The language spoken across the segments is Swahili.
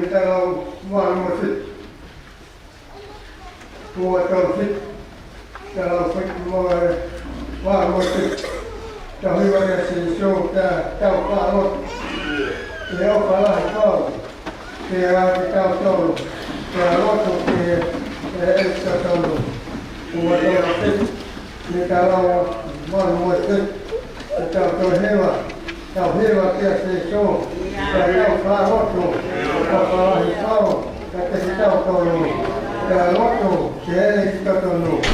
mitä on varmasti varmasti ja hyvä käsi tää on paljon Lehopoame siellä on ollut siellä loppukin ekstra ollut mitä on varmasti tää on hyvä. Tää on hyvä käsi show. Tää on paljon että sitä on ollut. Tää loppu, se ei sitä tullut.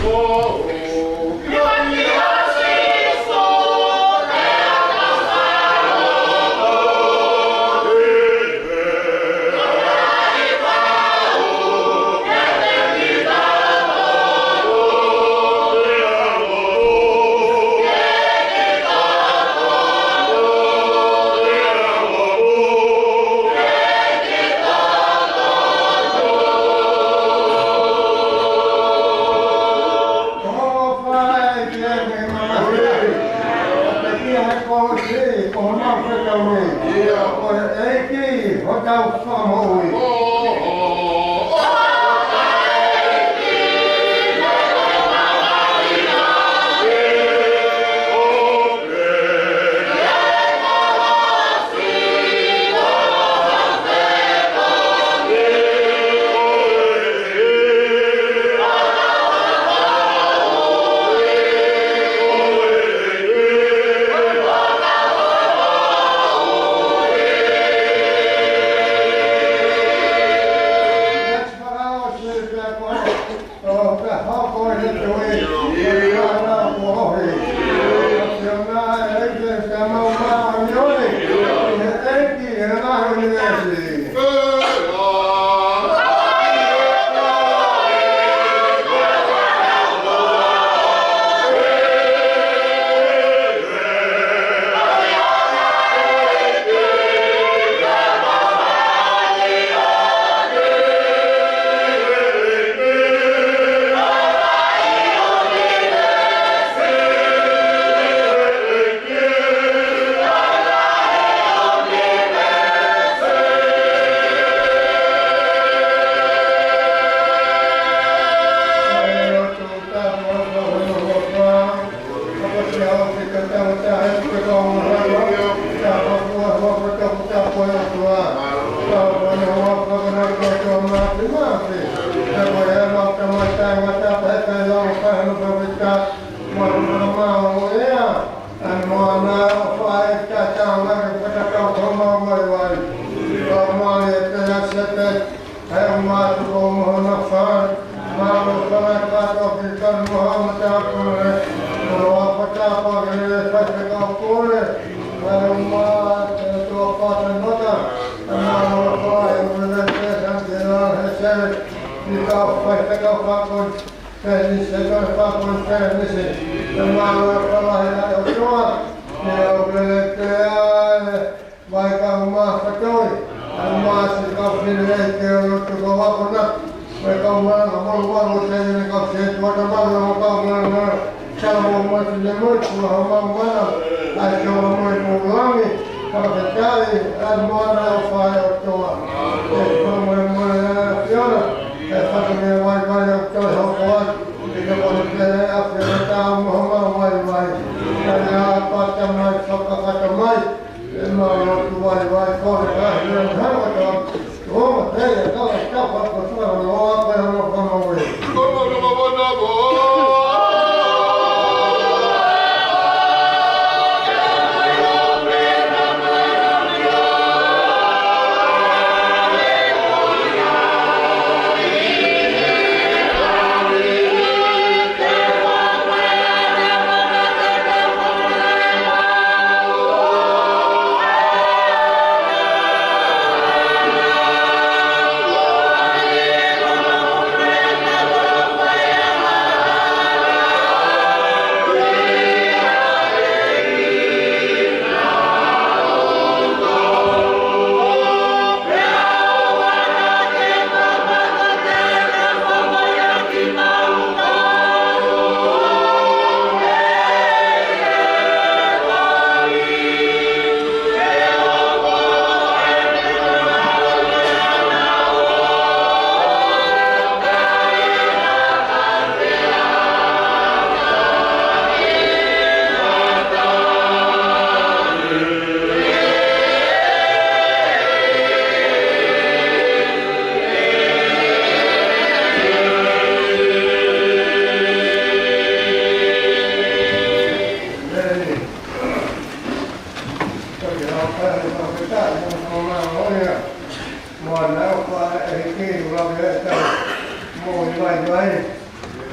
mùi vài vây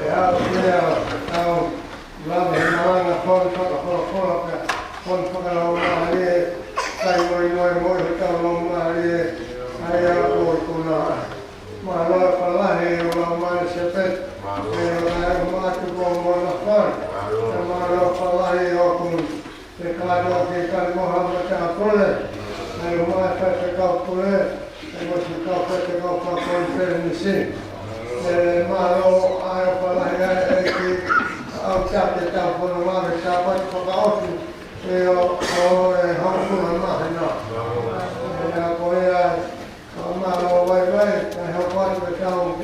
để ao làm hình nó là con lâu mà đi tay môi tao lâu mà đi hay ôi cùng nó mà lo phải là hiểu lo mà sẽ biết mà tu con nó con mà lo phải là hiểu cùng cái cái Muhammad ta kule hay mà phải cao kule hay mà phải cao conference mà lo ai phải là cái ông cha để tao con mà để cha bắt con áo thì không có mà hay nào mà lo vay học quan với tao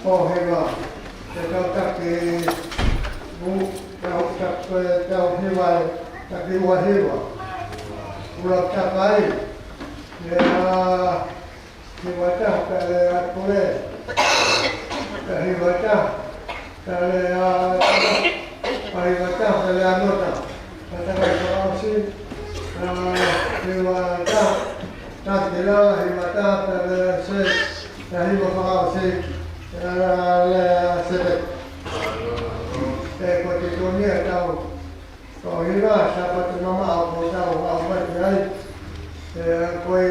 Pohiva để tao tập cái vũ tao tập tao Hiva tập cái Pohiva ulang tập ấy để Hiva tập cái kule cái Hiva tập cái Pohiva tập cái anota cái cái gì Hiva tập Tatila himata se hiva pa se se te kontitunia tau Pohiva Sapate mama au tau au mai koi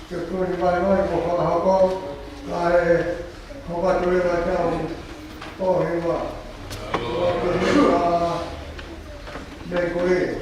Tuku ni vai ko hako ai Okatopa tau Pohiva Bem comigo.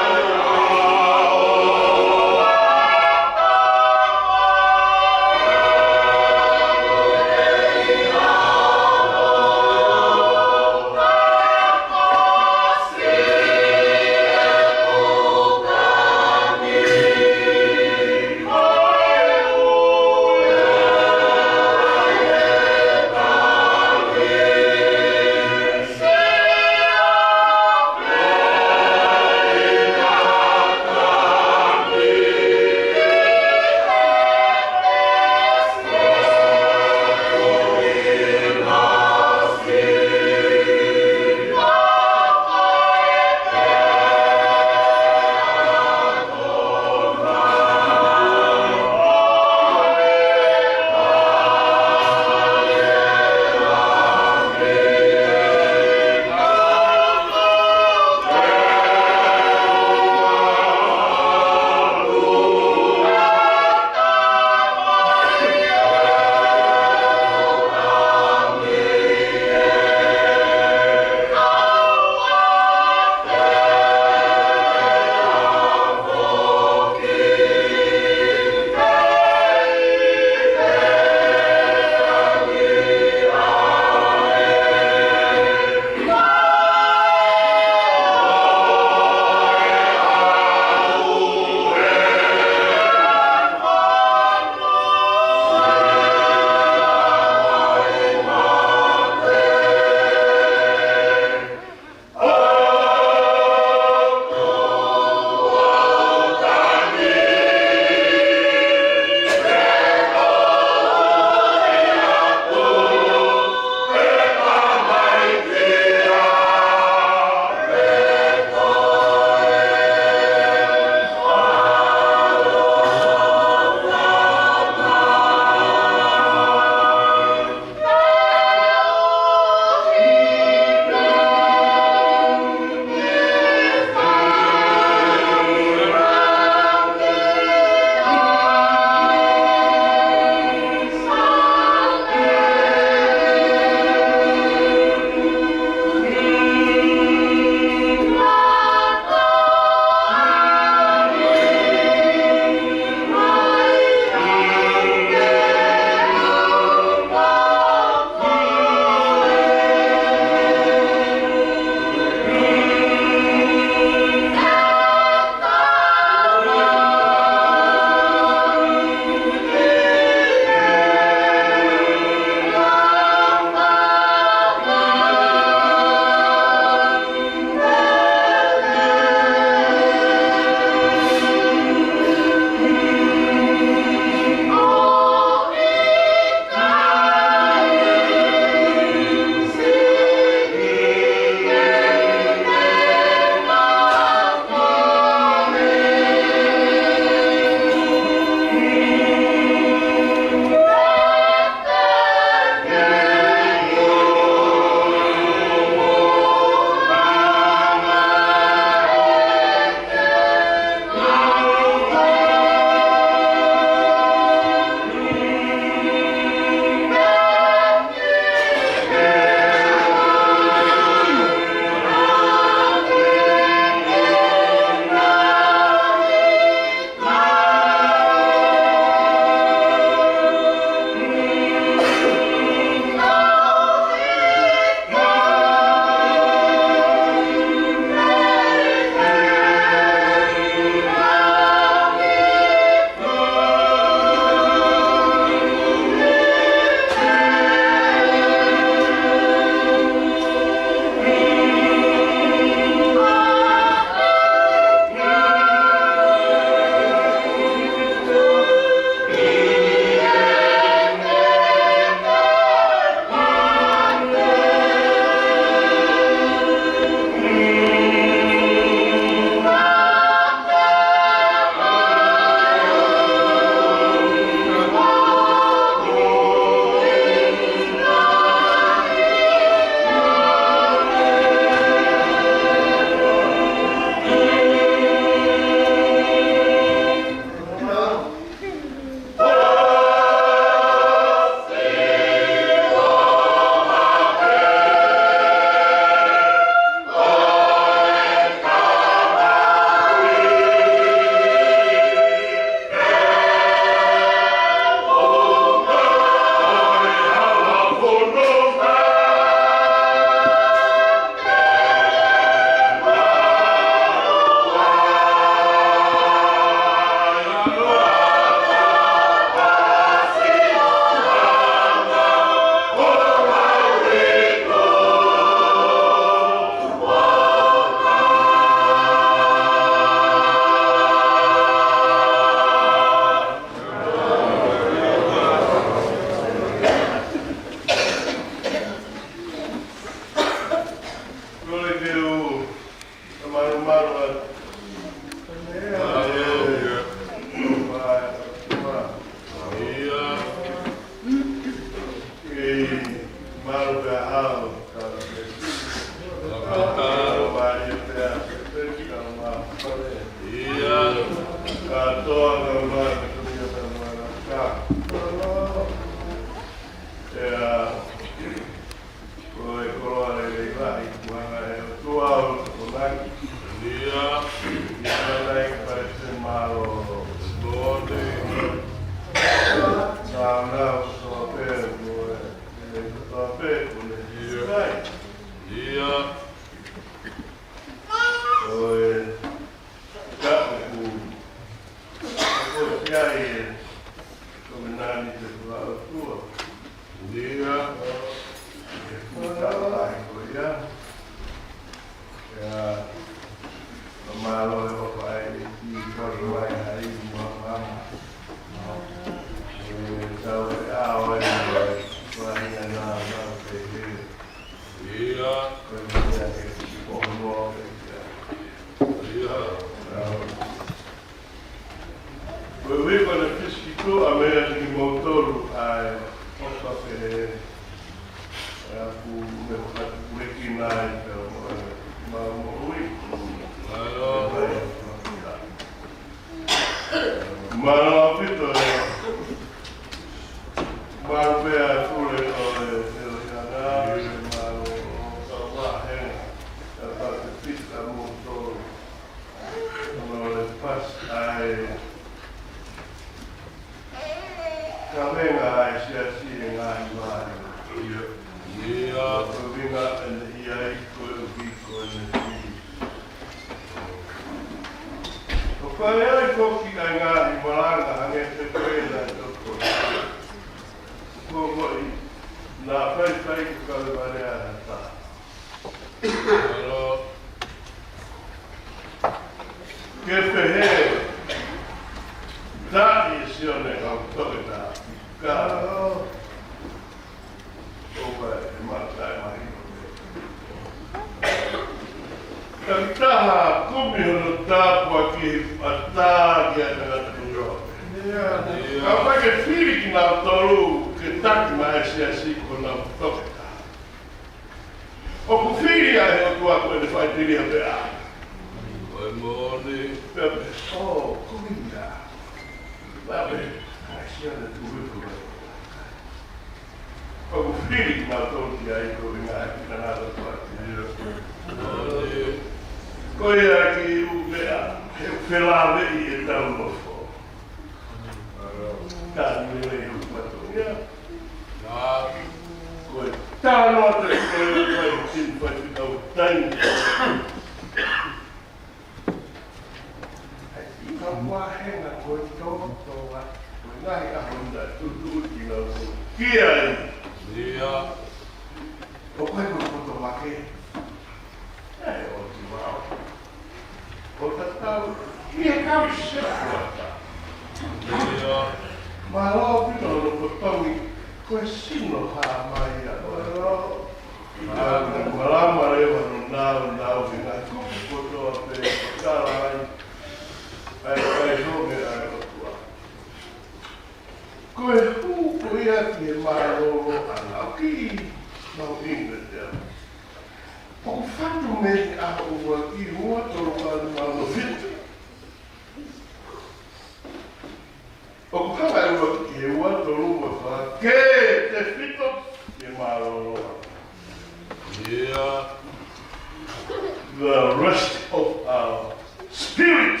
The rest of our spirit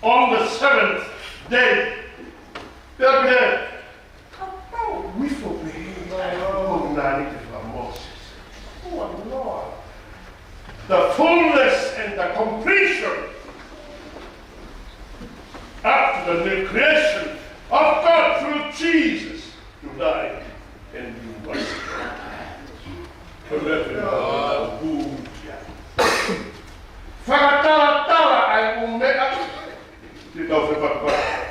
on the seventh day. We forbid Moses. Oh Lord. The fullness and the completion up to the new creation of God through Jesus to die and be washed. Fakatala ay umea. Ikaw sa pagpapag.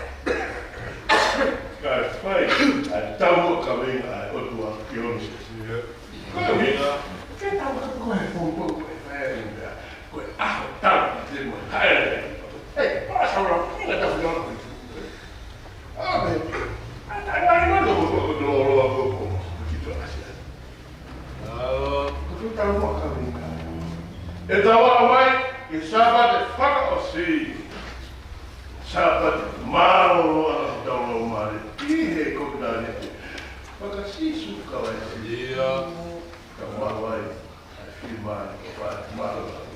Kaya fai, ay tawo kami ay otua kiyon. Kaya tawo ka ko ay pumpo ko ay fai. Ko ay ako tawo kasi mo. Hey, pasa mo. Hindi na tawo yun. Ay, ay, ko. Begitu aja. Tawo kami. Etawa away. i Sapate whakaosi. Sapate maolo ala taulo mare. Ihe kokitane. Whakasisu kawai si. Ka mawai. Whimai. Malo.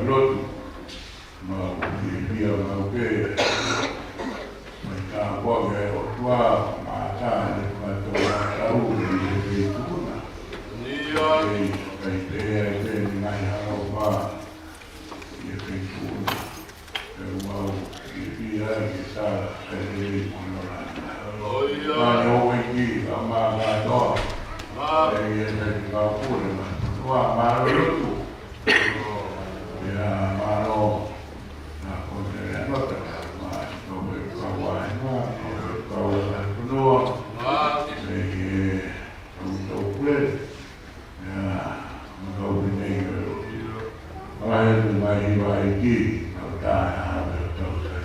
lotu ma pia ma ke ma ka wa ge o tua ma ta ni ma to ta u ni tu na ni ya ai te ni ha o ba ye te tu e wa ye pia ke sa e ni no la ma no we ki ma do ma ye te ka pu ma tua ma lotu ya malo na kondere nota ma no me kawa na kawa no ma se to kule ya no me ne ai mai vai ki no ta ha to sa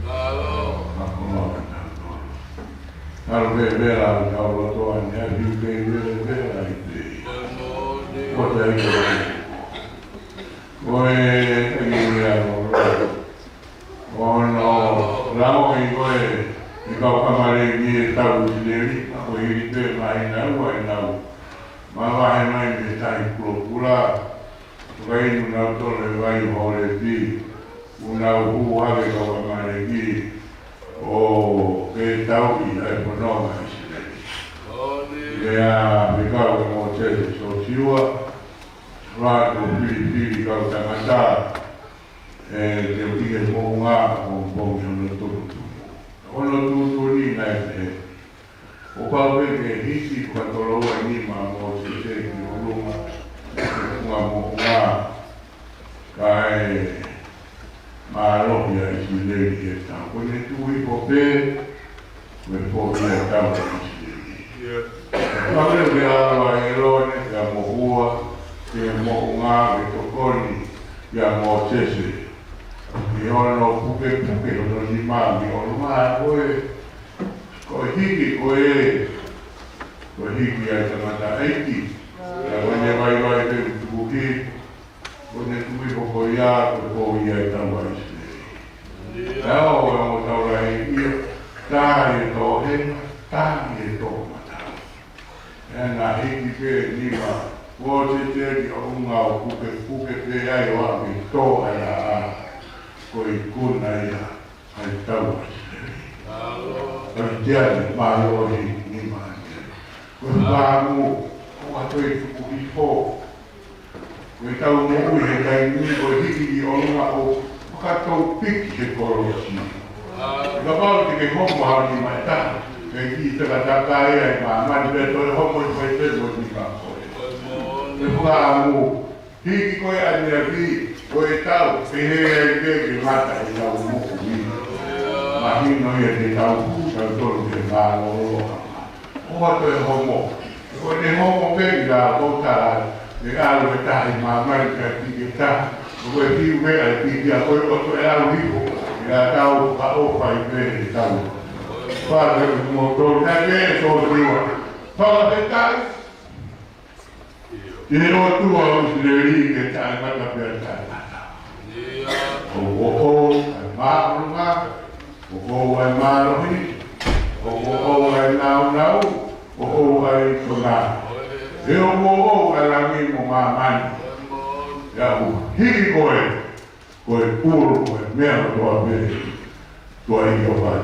malo ma ko na ve vera ka lo to an ya di ke ve ai di ko ta i Koe ia ono ramo i koe i kau kamare ni tau sileri a koe i te mai nau ai nau ma wahe mai me tai pula koe inu nau tole vai hore ti unau hu hake kau kamare ki o ke tau i ai ponoma i sileri ia me kau e mo tele so siua Rato pili kau tangata te utinge mounga o bongi ono tutu. Ono tutu ni nai te. O kau ke hisi kukatoloa ni ma mo se ki olunga. Kunga mounga kai marohia i sileri e tau. Kone tui ko pe, kone pokia e tau i sileri. Kau ke awa e rone ka mohua, ke mo ngā ke tokoni ia mo tese i ono puke ono ni mami ono maa koe hiki koe hiki ai tamata eiki ia wane vai te tukuki wane tui koko ia koe ia i tawa i sinei nao e mo taura i ia tāi e tō henga tāi e tō matau e nā hiki ke ni maa Wo te ki o unga o puke pe ai o ake tō ai a ko i kuna ia ai tau a sineri. Ai tiare mai o hi ni mai. Ko i pāmu o ato i tuku i pō. Ko i tau mo ui he kai ni ko i hiki i o unga o katou piki he korosi. I ka pāu te ke homo hau ni mai tā. Kei ki te ka taka e ai maa mani pe toi homo i pai te mo ni ka koe. Me whaamu, hiki koe ane a ki, koe tau, te he ai te ki mata i tau moku mi. Ma hino ia te tau kusau tolu te ngā loroha. Oha toi homo. Koe te homo peki la kotara, te alu e tahi mā marika ki ke ta. Koe tiu mea e piki a koe oto e alu hiko. Ia tau ka ofa i peki tau. Whāre mo tolu, nā ke e tō riwa. Whāra te tai. Te o tua o sileri ke tae mata pia tae mata. O ai maarunga, o ai marohi, o ai nau, o ai tona. E o ai langi mo mamani. Ia hiki koe puru koe mea toa pere, toa i o vai.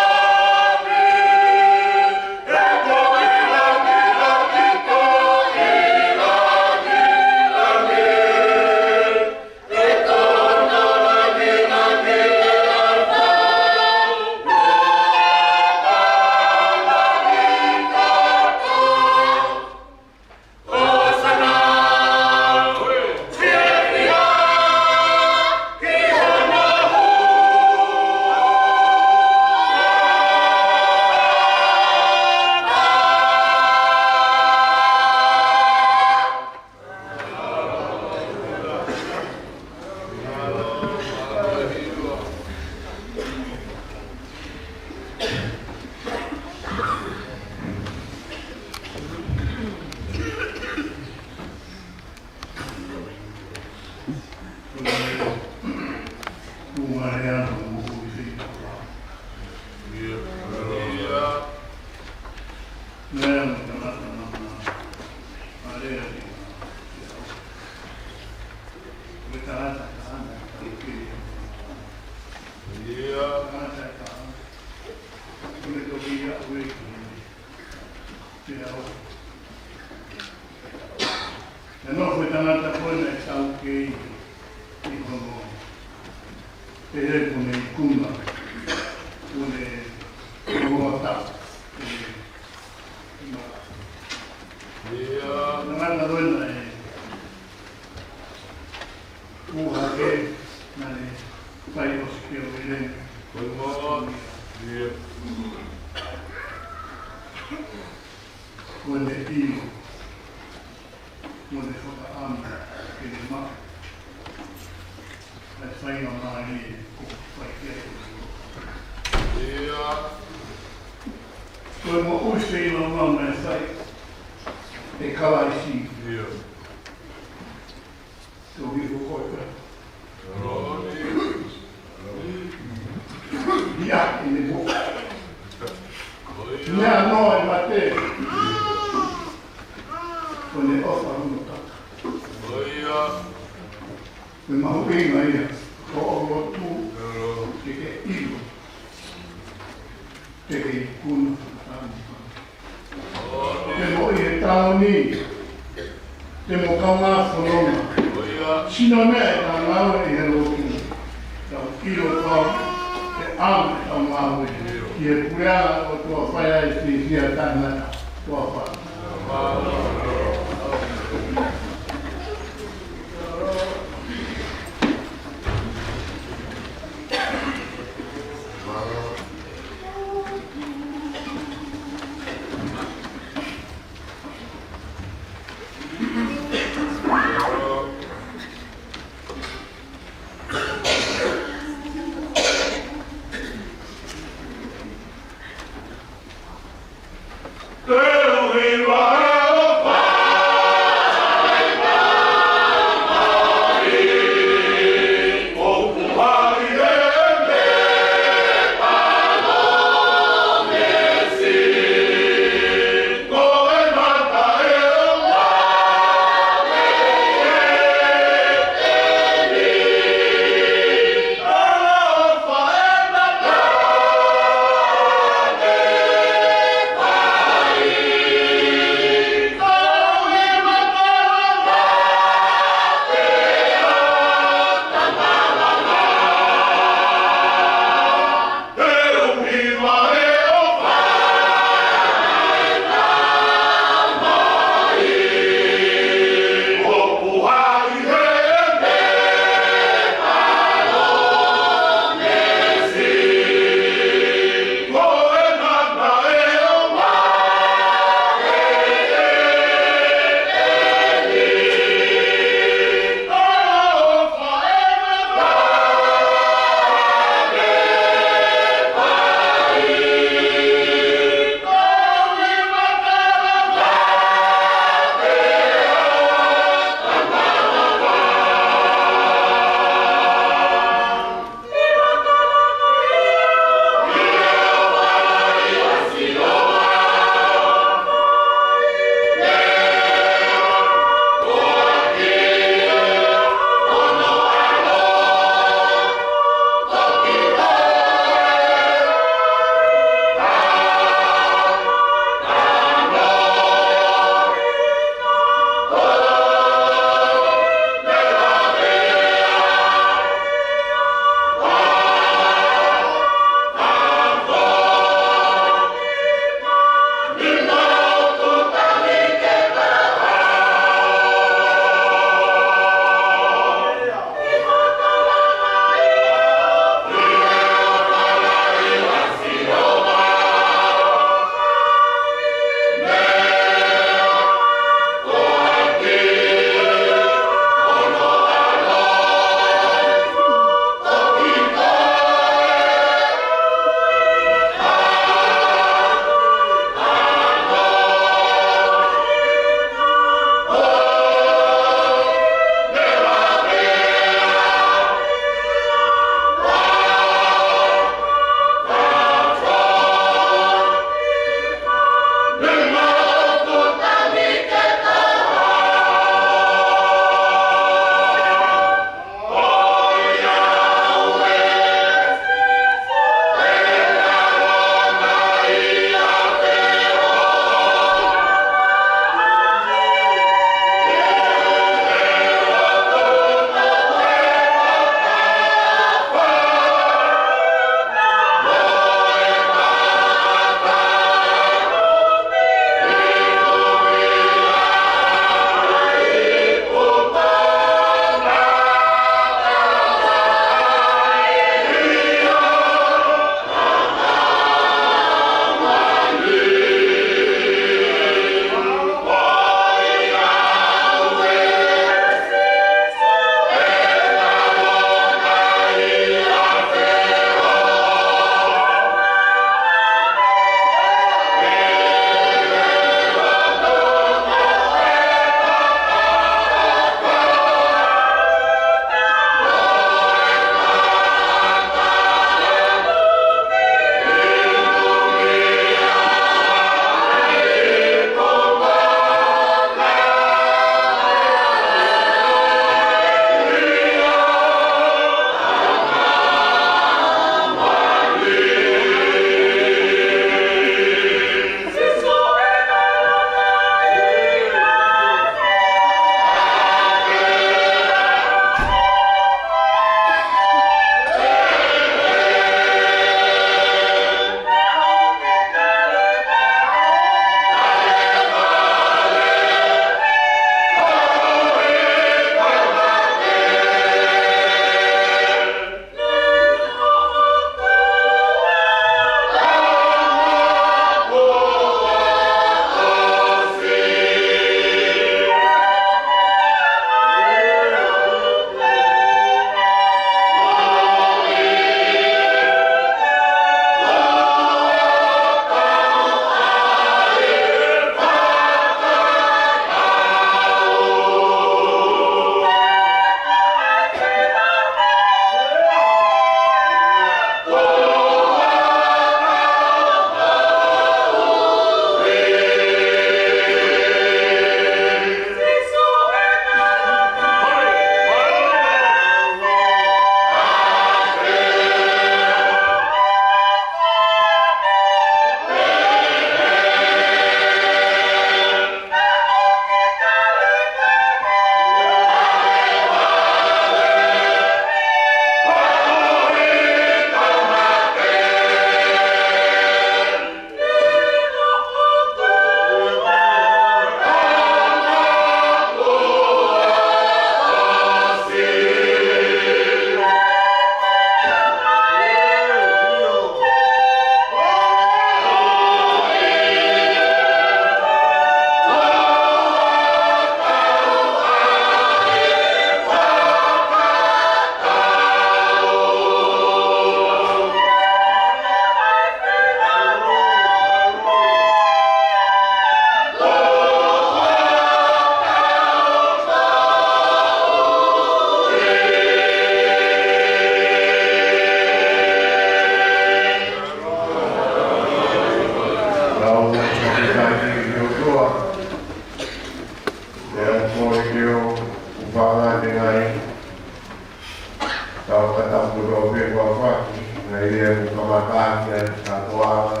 whaki, nei rea mu kamatake, katoanga,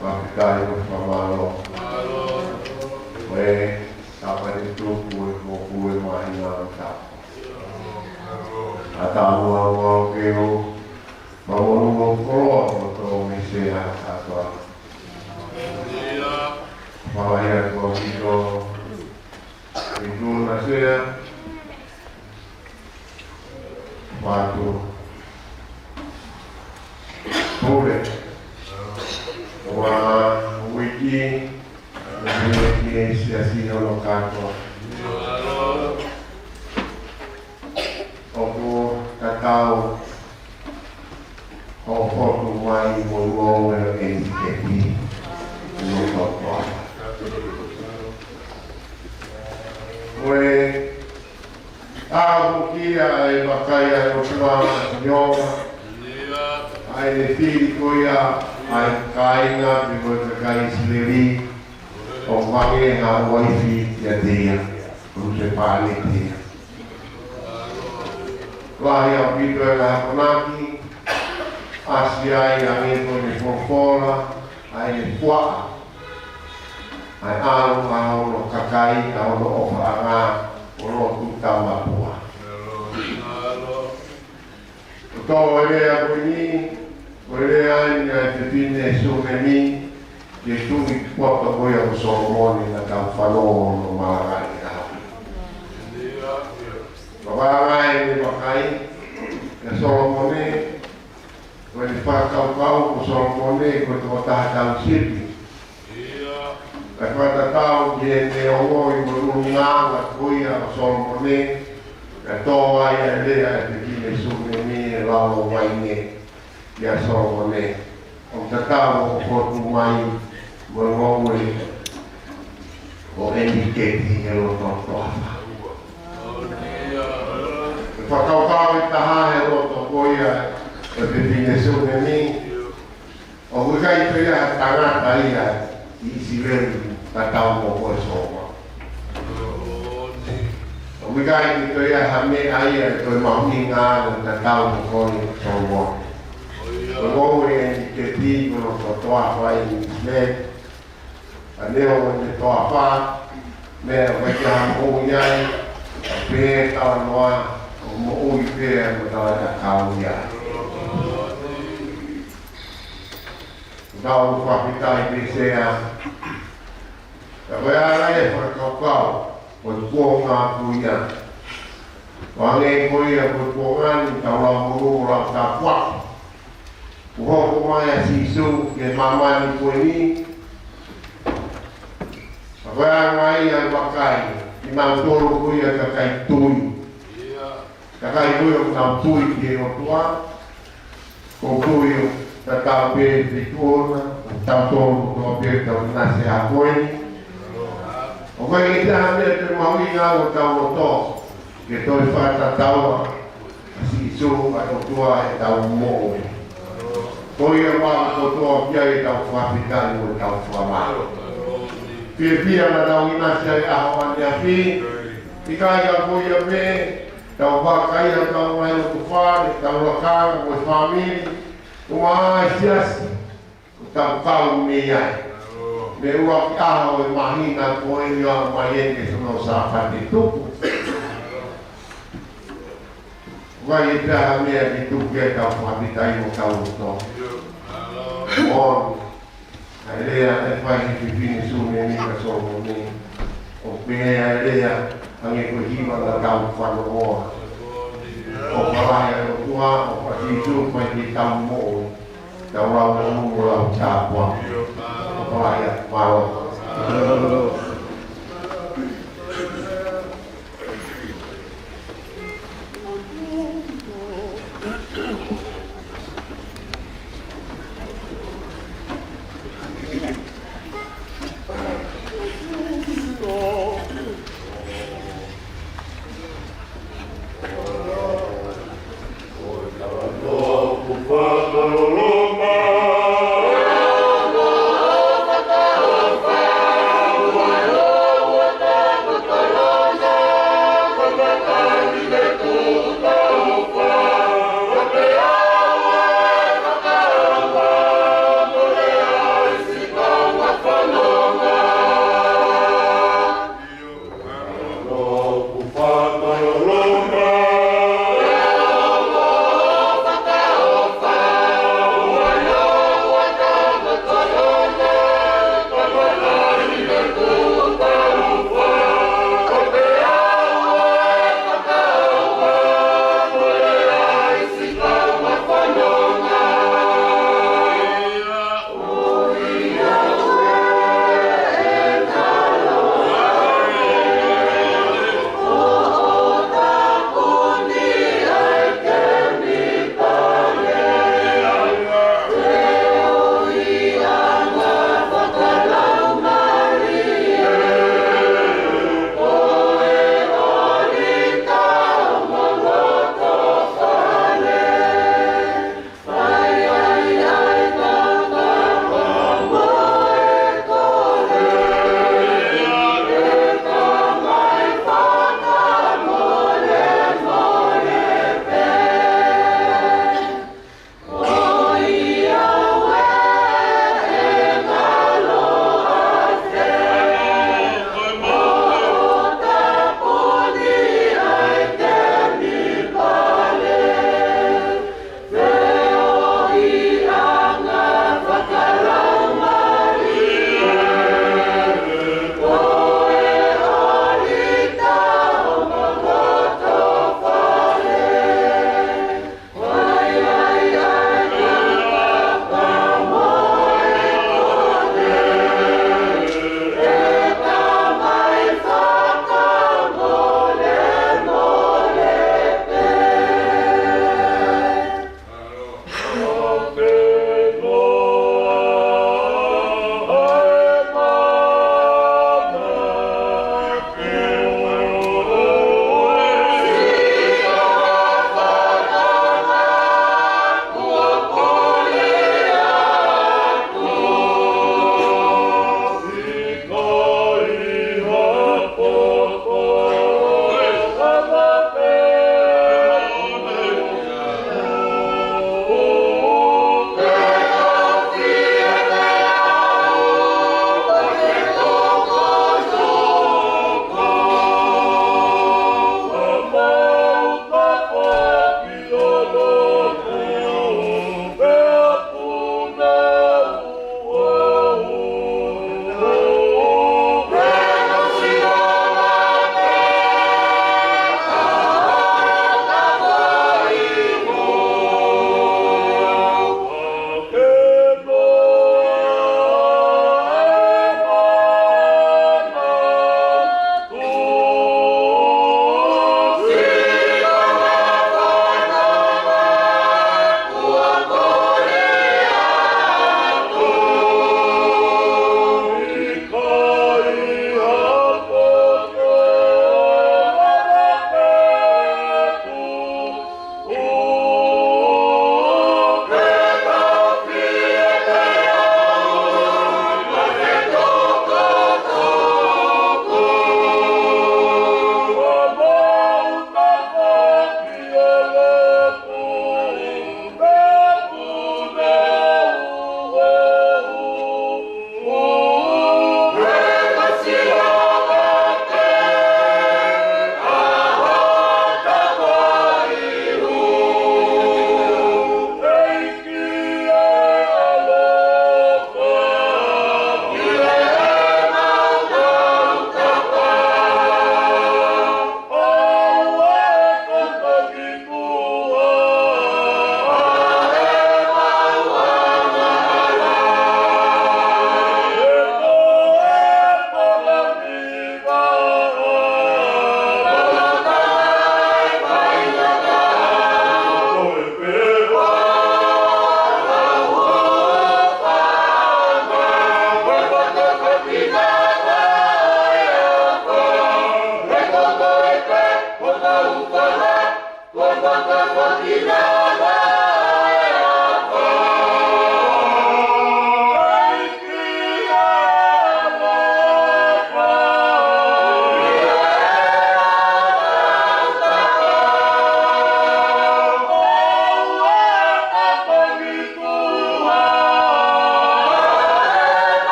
wakikai mo whamalo. Koe, Sapate Tuku e kōku e mahina o tapo. A tāmua o keo, mawonu o koroa o tō misea katoa. Mawahia kō hito, i tūna sea, watu pule wa wiki wiki siasi ono kato oku kakao o hotu mai mo e NKP no topo we kia e wakaia o tua nyonga ai ne tiri koia ai kainga te koe te kai sileri o whange ngā waifi ia tea rute pāle tea wahi au pito e ngā konaki asi ai a me koe ne fokora ai ne pua ai anu au no kakai au no ofa ngā o rotu tamapua. O tō rea koini, o rea ni a te pine sumeni, ke tumi pota koe o Solomoni na tau whanoo no Malagai au. O Malagai ni wakai, ke Solomoni, koe ni whakaukau ko Solomoni, koe te wataha tau sipi. Ka kata tau ki e te ongo i murungi ngānga kuia o Solomoni, ka tō ai e rea e te kine sume ni e lau waine i a Solomoni. O te tau o kotu mai murungi o eniketi e roto toa. Ka whakaukau i taha e roto kuia e te kine sume ni, o wikai pia tangata ia i Sirenu ka tau mo koe soma. O mikai ki toi a hame aia e toi mauni ngāna ka tau mo koe soma. O ngōu e ni te tiko no ko toa whai ni me, a neo o te toa whā, me o wai te hamo iai, a pē tawa noa, o mo ui pē mo tawa ta kau iai. Tau whapitai te sea, ka koe ara e whakaukau, o te kōngā kuia. Wange koe a koe kōngani, tau lau muru rau tā whaku. Uhoko mai a sisu, ke mamani koe ni. Ka koe ara ngai a wakai, i mau toro kuia ka kai tui. Ka kai tui o tau tui ki e o tua. Ko tui o ta tau pē te tōna, tau tōru tō pē tau nase a koeni. O koe i te hamea te maui ngā o tau o tō, ke toi whata taua, si sū a o tua e tau mōi. Koe a wā o tō pia e tau whapitai o tau whamaro. Pia pia na tau i nase a aho ane a pi, i kai a koe a me, tau whakai a tau mai o tu whare, tau rakanga o e whamiri, o mai siasi, o tau kau me iai. Me ua ki aho e mahina koe ni a mai enge sono Sapate Tuku. Wai e taha mea ki tuku e tau whapitai o tau uto. Mon, ai rea e whai ki pini sume ni ka somo ni. O pene ai rea ange Pohiva na tau whanoa. O whalai a rotua, o whatitu mai ki tau mo'o. Tau rau na mungu rau tāpua. Vaya, wow. Oh,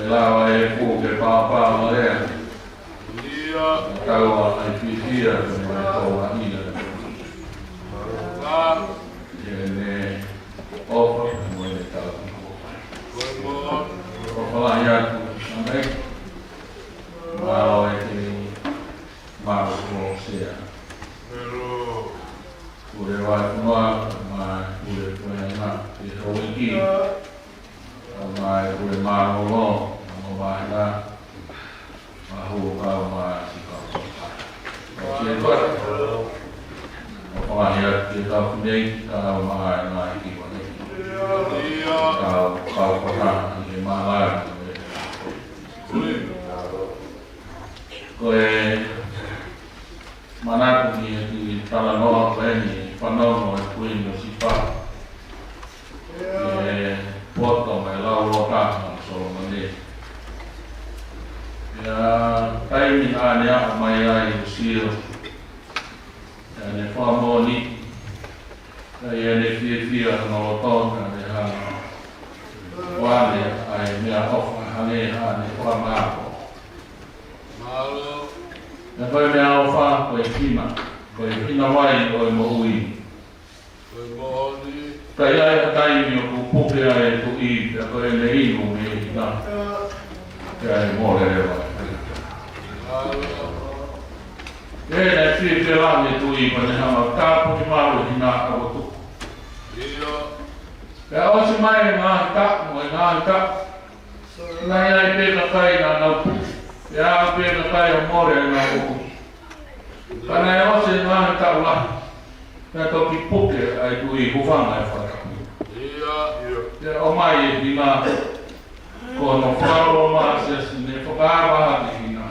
lawa e puke pāpā lea. Kaua ai whiwhia kone mai tōna ina. Ne ofa mo e tau. Ofa ia tu ame. Mao e te mao ko sea. Ure wai kunua, mai ure kuena te hauiki. Mai ure mao lo, mai na. Mahu kau mai sikau. Oke tuan. Opa ia te kau kunei, kau mai kiwa nei. Kau kota i malai. Koe manaku ni tala noa koe ni whanau e kui no sipa. E poto mai lau loka na solo mane. Ia taimi ane a mai ai usio. Ia ne whamoni. Ia ne fia no tona ne hana. Wane ai mea ofa hane hane whamako. Na koe mea ofa koe kima. Koe kina wai koe mo ui. Kai ai hatai mi o kupuke ai tu i. Pea koe ne inu me hina. Pea e mōre rewa. E ne whiwhia rangi tu i pa ne hama kāpu ki maru hina awa tuku. Pea osi mai e ngāhi taku mo e ngāhi taku. Nai ai pēna kai nā nau puku. Pea pēna kai o mōre e ngā uku. Kana e ose ngāhi tau lahi. Pea toki puke ai tu i hufanga e whakapu. Pea o mai e hina. Ko no wharo maa sesi ne whakawaha te hina.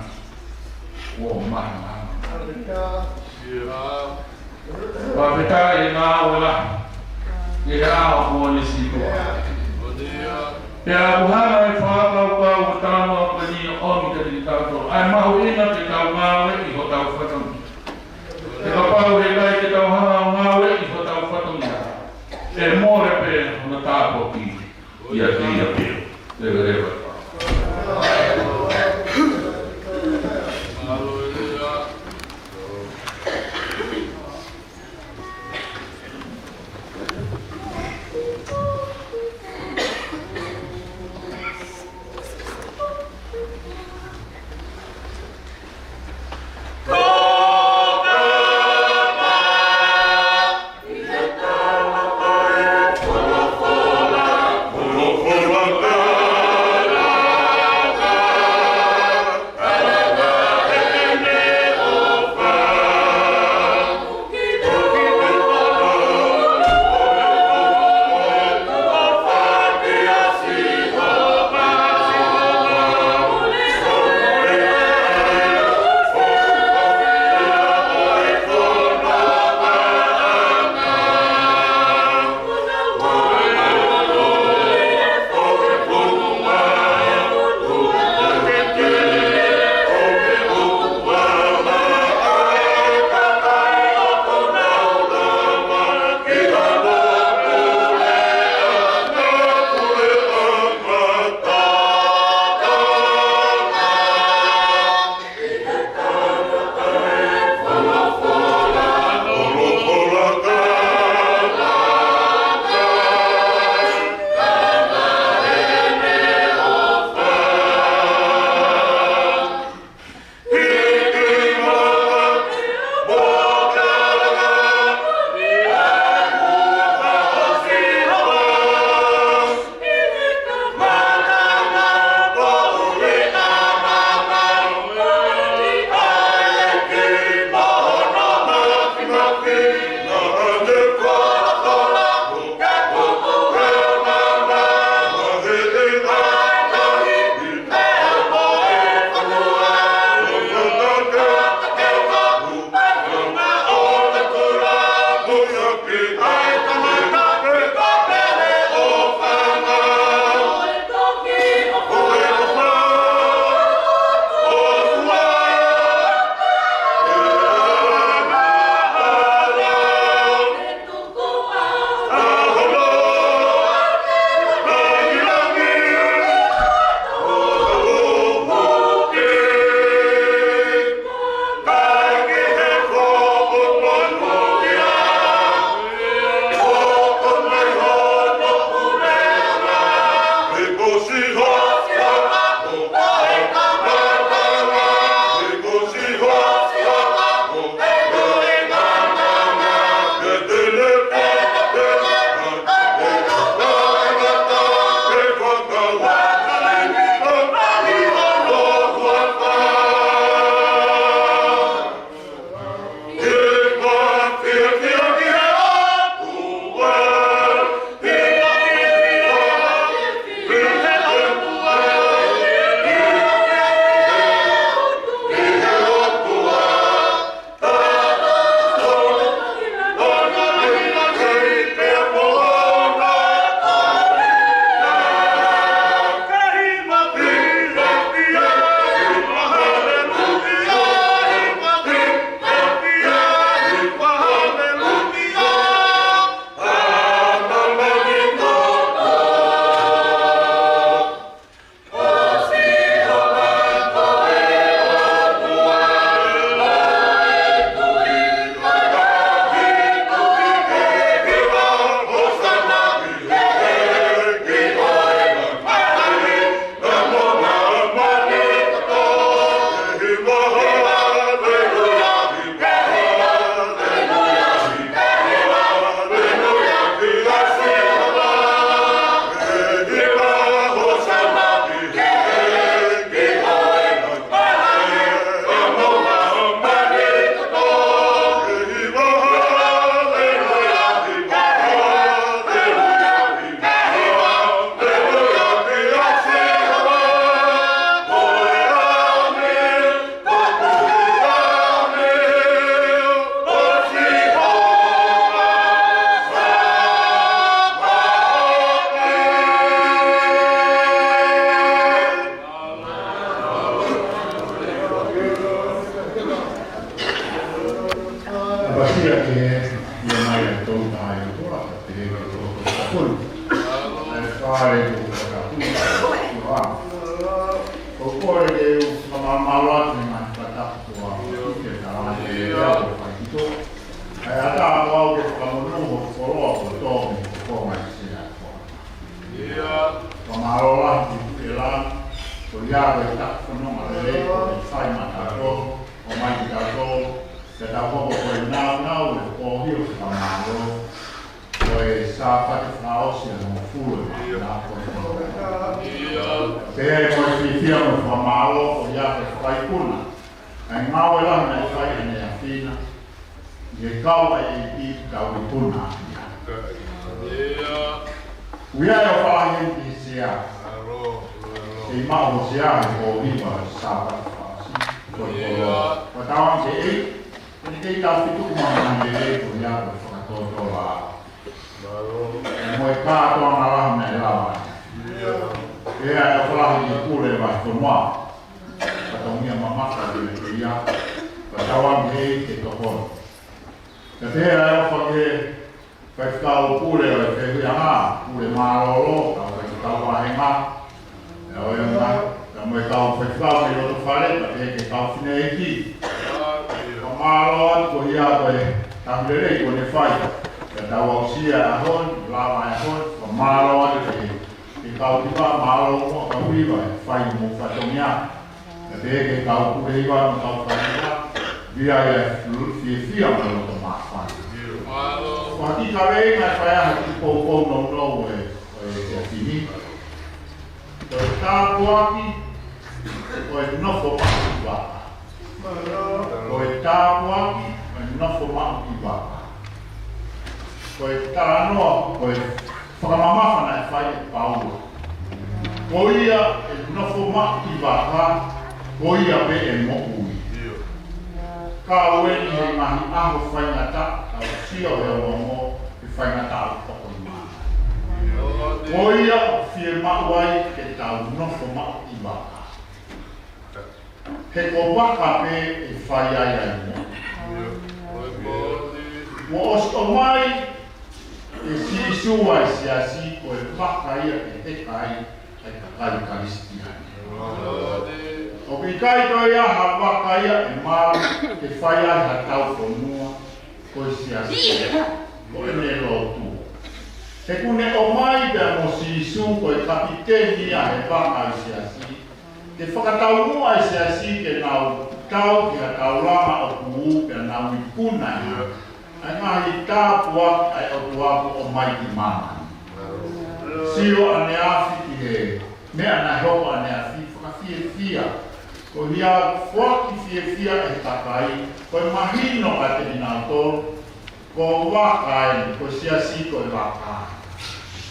O mahi maha. Wapeta e ngā ula. E ao kua ni sikoa. Pea buhana e whakau kau o tāma o kani o omi te ni tātou. Ai mahu ina te tau ngāwe i ho tau whatangi. E kapau he kai te tau hana o ngāwe i ho tau whatangi. E mōre pē hona tātou ki. Ia te ia pē. Rewa rewa. Oh, lang. Kuya ko tak punong alele ko sai matako o mai tako ke tako ko nau Pohiva ka malo ko Sapate naos ya no full na ko ke ko fia mo malo o ya ko fai kuna ai mau la na fai ne afina ye kau ai I kau kuna Uia yo fala gente sia e mau sia ko Pohiva Sapate ko tawang se ini kita itu kemana dia punya Okatopa. Mereka tu orang Melayu. Dia orang yang kulit semua. Katanya mama kali dia. Katawang dia kita pun. Katanya orang dia kau kulit dia kulit malu kau kau bahema. Yang mereka kau itu fare tapi kau sini Malon ko ia ko tamdere ko ne fai ka tawa sia ahon lama ahon ko malon ke kau tiba malon ko ka wiwa fai mo fatomia ka te ke kau ku iwa mo kau fai dia ya fia mo to ma fa ko ti ka ve na fai ha ti po no ke fini to ta kuaki ko no fo pa Koe tāpuaki, koe nofo mau I waka. Koe tānoa, koe whakamamawhana whai paua. Ko ia nofo mau I waka, ko ia pe mo ui. Ka weni he mahi aho whaingata, au sio he ongo I whaingata au poko I mana. Ko ia fie mauai ke tau nofo mau I waka. He ko waka pe I whai ai mo. Mo osto mai e si sua e si asi ko e waka ia e te kai e kakai karistiani. O ki kai to ia ha waka ia e maru e whai ai ha tau whanua ko e si asi ko e ne lotu. He kune o mai pia mo si su ko e kapiteni ia he waka I si asi. Ke whakatau mua I se asi ke nau tau ki a tau lama o kuu ke nau I puna ia. Ai ngahi tāpua ai o tuapu o mai ki mana. Sio ane afi ki he, mea na hopo ane afi whakafie fia. Ko hia whaki fie fia e takai, ko e mahino a te ina tō, ko wakai, ko si asi ko e wakai.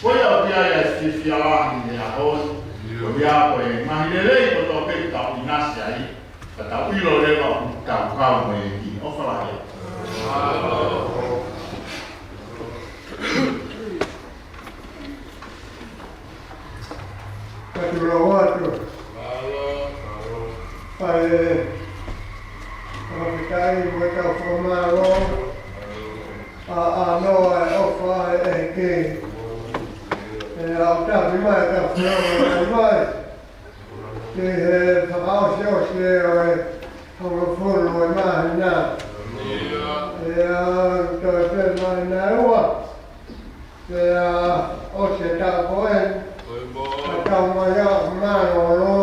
Ko ia o tia ia fie fia lahi he ahon, ko ia ko e mahirelei ko tō pe tau inasi ai, ka tau ilo lewa tau kau me e ki, o whalahia. Katulawatu. Pai Kapitai wata formaro a noa e ofa e ke. E au tapi mai ka formaro mai. Ke he whakao seo seo e hongofuru e mahi nā. E a toi pe mai nā ua. E a o se tā koen. Tau mai a mano no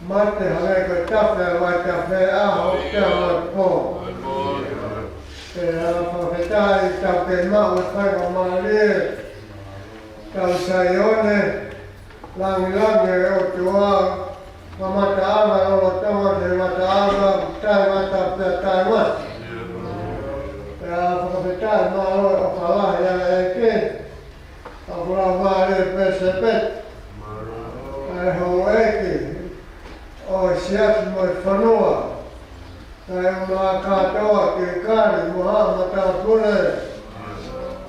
mate hale ko tafe vai tafe a o te po e a whawhetai tau te mau e whaiko maare tau saione langi o tua mamata ama o tawa te mata ama tai mata pe tai mata e a whawhetai mao o whalahi a e ke a whura maare pe se pet ai ho eke o siat mo whanua ai ma katoa ke kari moha mata pule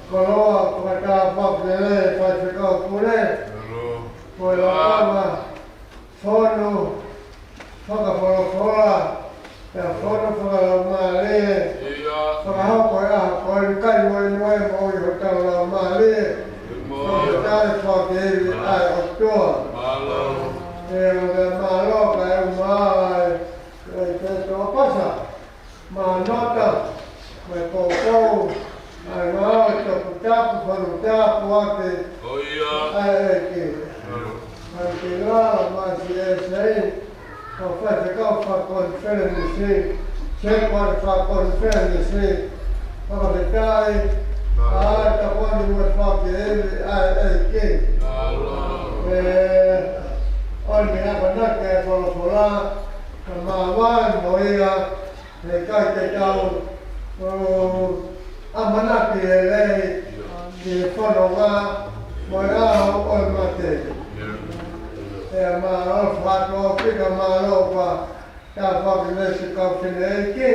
koloa pata papele whaiwhikau pule ko la ama whono whakawhorofora e whono whakalau maare whakahoko e aha koe kai moe moe mo I ho tau lau maare whakatai whakehewi ai o toa e o te maloka e umai e te toa pasa ma nota me koukou ai mao e toku tapu wharu tapu ake ai eke Antigua, Maciese, confete coffa con fermisi, c'è quando fa con fermisi, Papatai, Taponi vuoi fare che ogni anno che vola ma va moia le carte ciao amanati lei che fanno va moia o mate e ma ho fatto che ma lo fa da fare le si confine che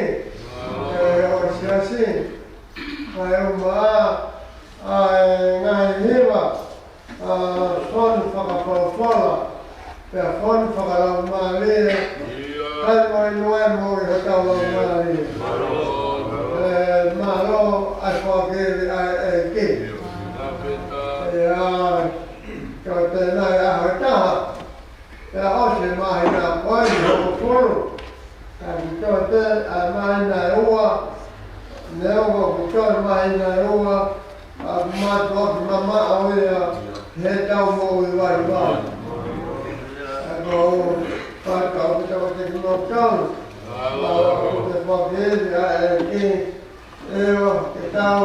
o sia sì ma ngai hiva son whakapolofola pia fon whakalau maali kai moi noe moi hatau lau maali malo ai whakiri ai ki ka tēnei aho taha pia ose mahi nā koe hoko puru ka ki tō te ai mahi nā ua Neo kuchora maina rua mato mama awea heta mo vai vai agora para o que eu tenho no chão o poder aqui eu que tal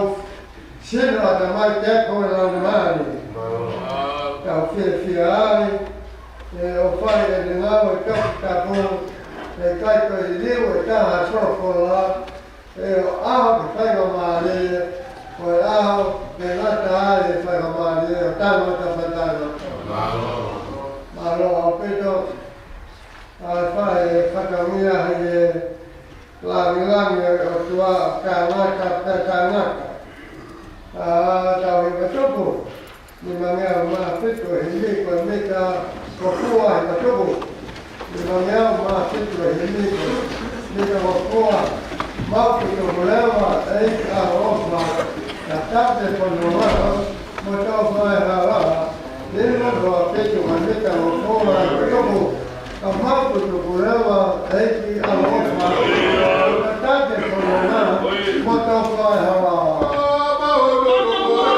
sendo a mais tempo na mari tá fiai eu falei de novo que tá bom cai com ele eu tá só por lá ao que fai a Maria, foi ao que não está ali fai a Maria, está no trabalho. Malo, ao peito, fai caminhar e lá o tua canaka. Tahu ibu Tuku, memangnya masih tu hindi pun mereka berkuah ibu Tuku, memangnya masih tu hindi mereka berkuah. Mau que eu levo aí a roupa, a tarde quando eu vou vai lá, ele não vai ter que mandar a roupa, eu vou, mau que eu levo aí a roupa, a tarde quando eu vou vai lá.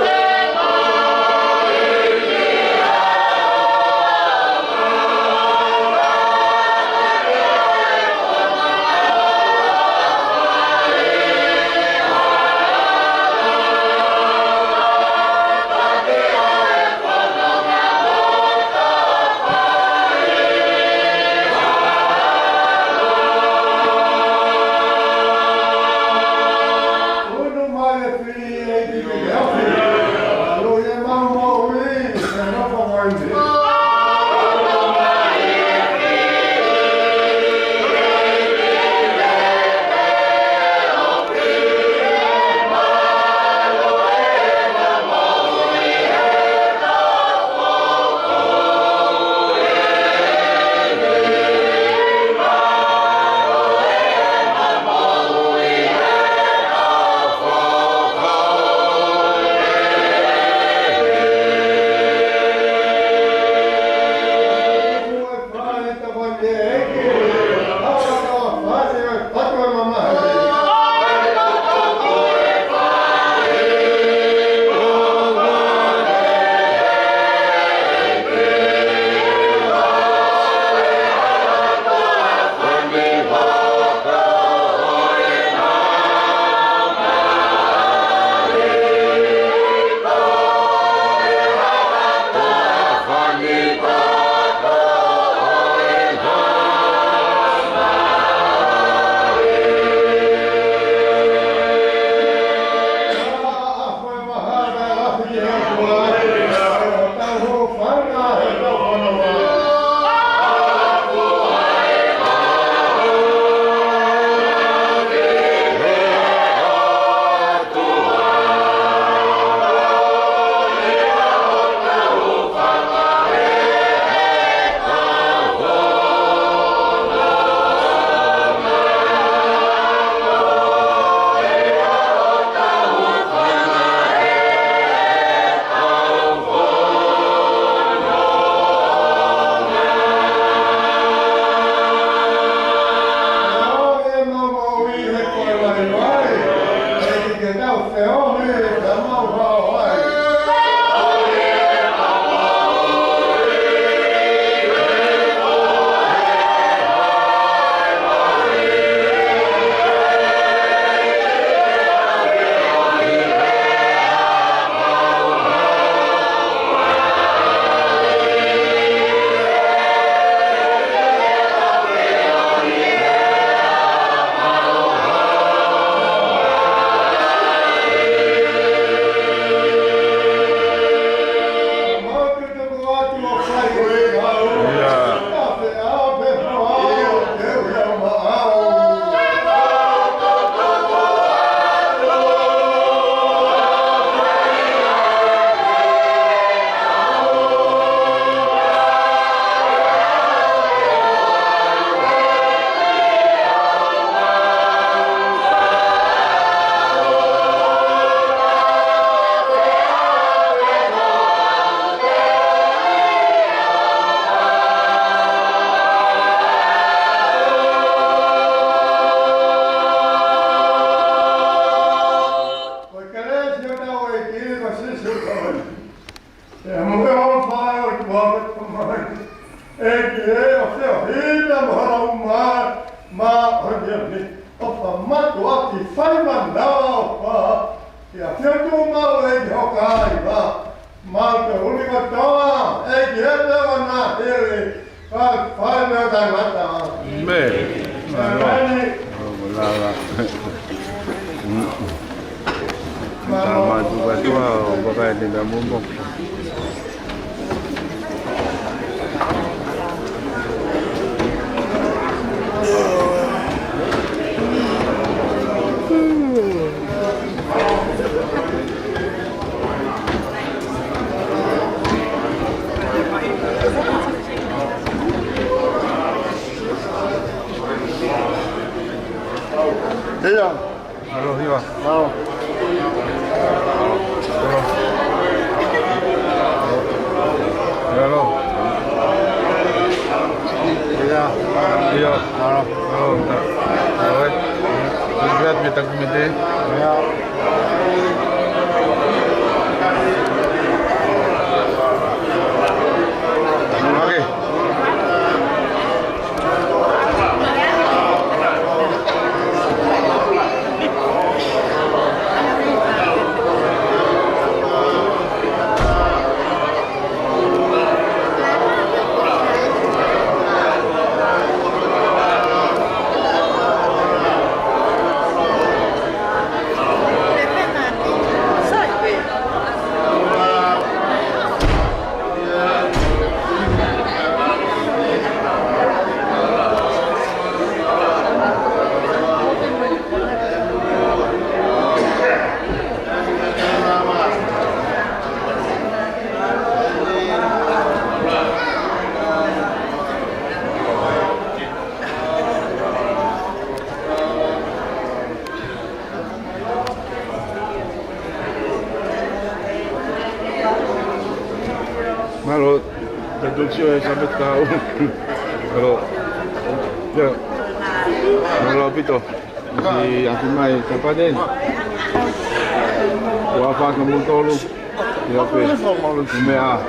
Yeah. o hina ma ni opa matu aki whaiman dawa opa ia whiatu mau e ki hokai wa mau te unika toa e ki heta wana hele whaimea tai mata Me. Lala. Sama juga tua bagai di dalam mumbok. Iya. Halo, Hiva. Mau. Halo. Iya. Iya. Halo. Halo. Halo. Lihat kita komite. Ya. Oke. Malo, traduzione sampai tahu. Kalau ya, kalau itu si Akimai Sapate, wafat kamu tolu, ya pe, cuma